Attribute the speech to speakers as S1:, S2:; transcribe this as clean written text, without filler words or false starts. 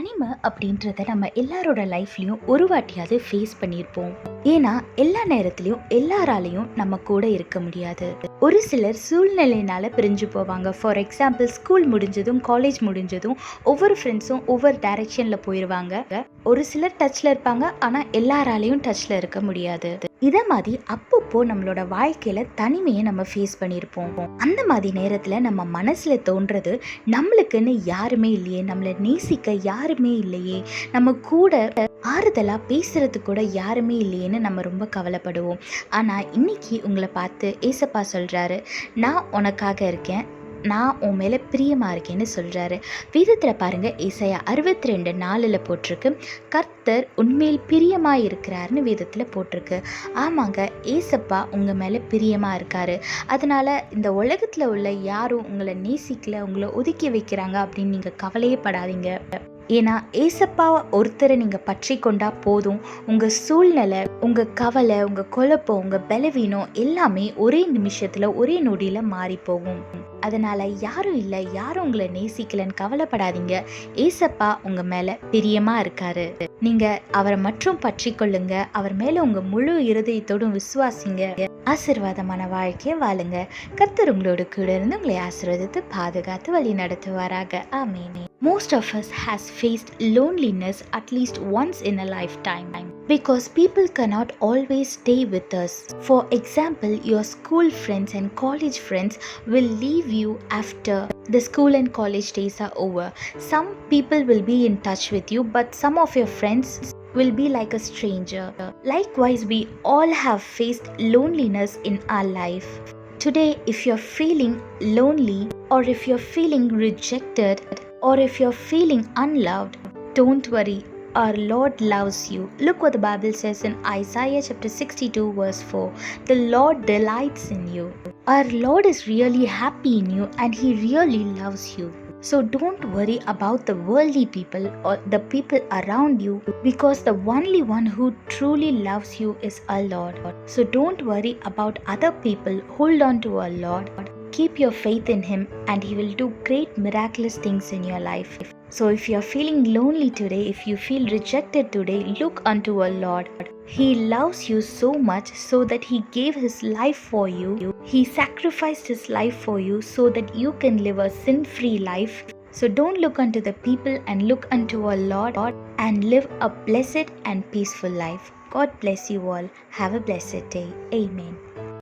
S1: தனிமை அப்படின்றத நம்ம எல்லாரோட லைஃப்லையும் ஒரு வாட்டியாவது ஃபேஸ் பண்ணியிருப்போம். ஏன்னா எல்லா நேரத்துலையும் எல்லாராலையும் நம்ம கூட இருக்க முடியாது. ஒரு சிலர் சூழ்நிலையினால பிரிஞ்சு போவாங்க. ஃபார் எக்ஸாம்பிள், ஸ்கூல் முடிஞ்சதும் காலேஜ் முடிஞ்சதும் ஒவ்வொரு ஃப்ரெண்ட்ஸும் ஒவ்வொரு டைரக்ஷனில் போயிடுவாங்க. ஒரு சிலர் டச்சில் இருப்பாங்க, ஆனால் எல்லாராலையும் டச்சில் இருக்க முடியாது. இதை மாதிரி அப்பப்போ நம்மளோட வாழ்க்கையில் தனிமையை நம்ம ஃபேஸ் பண்ணியிருப்போம். அந்த மாதிரி நேரத்தில் நம்ம மனசில் தோன்றது, நம்மளுக்குன்னு யாருமே இல்லையே, நம்மளை நேசிக்க யாருமே இல்லையே, நம்ம கூட ஆறுதலாக பேசுறது கூட யாருமே இல்லையேன்னு நம்ம ரொம்ப கவலைப்படுவோம். ஆனால் இன்னைக்கு உங்களை பார்த்து ஏசப்பா சொல்கிறாரு, நான் உனக்காக இருக்கேன், நான் உன் மேலே பிரியமாக இருக்கேன்னு சொல்கிறாரு. வேதத்தில் பாருங்கள், ஏசாயா 62:4 போட்டிருக்கு, கர்த்தர் உண்மையில் பிரியமாக இருக்கிறாருன்னு வேதத்தில் போட்டிருக்கு. ஆமாங்க, ஏசப்பா உங்கள் மேலே பிரியமாக இருக்காரு. அதனால் இந்த உலகத்தில் உள்ள யாரும் உங்களை நேசிக்கல, உங்களை ஒதுக்கி வைக்கிறாங்க அப்படின்னு நீங்கள் கவலையே படாதீங்க. ஏன்னா ஏசப்பா ஒருத்தரை நீங்கள் பற்றி கொண்டா போதும், உங்கள் சூழ்நிலை, உங்கள் கவலை, உங்கள் குழப்பம், உங்கள் பலவீனம் எல்லாமே ஒரே நிமிஷத்தில் ஒரே நொடியில் மாறி போகும். அதனால் யாரும் இல்லை, யாரும் உங்களை நேசிக்கலன்னு கவலைப்படாதீங்க. ஏசப்பா உங்கள் மேலே பிரியமாக இருக்காரு. நீங்கள் அவரை மட்டும் பற்றி கொள்ளுங்க. அவர் மேலே உங்கள் முழு இருதயத்தோடும் விசுவாசிங்க. ஆசீர்வாதமான வாழ்க்கையை வாழுங்க. கர்த்தர் உங்களோட கூட இருந்து உங்களை ஆசீர்வதித்து பாதுகாத்து வழி நடத்துவாராக. ஆமென். Most of us has faced loneliness at least once in a lifetime, because people cannot always stay with us. For example, your school friends and college friends will leave you after the school and college days are over. Some people will be in touch with you, but some of your friends will be like a stranger. Likewise, we all have faced loneliness in our life. Today, if you're feeling lonely, or if you're feeling rejected, or if you're feeling unloved, don't worry. Our Lord loves you. Look what the Bible says in Isaiah chapter 62 verse 4. The Lord delights in you. Our Lord is really happy in you, and He really loves you. So don't worry about the worldly people or the people around you, because the only one who truly loves you is our Lord. So don't worry about other people. Hold on to our Lord. Keep your faith in Him, and He will do great miraculous things in your life. So if you are feeling lonely today, if you feel rejected today, look unto our Lord. He loves you so much, so that He gave His life for you. He sacrificed His life for you so that you can live a sin-free life. So don't look unto the people, and look unto our Lord, and live a blessed and peaceful life. God bless you all. Have a blessed day. Amen.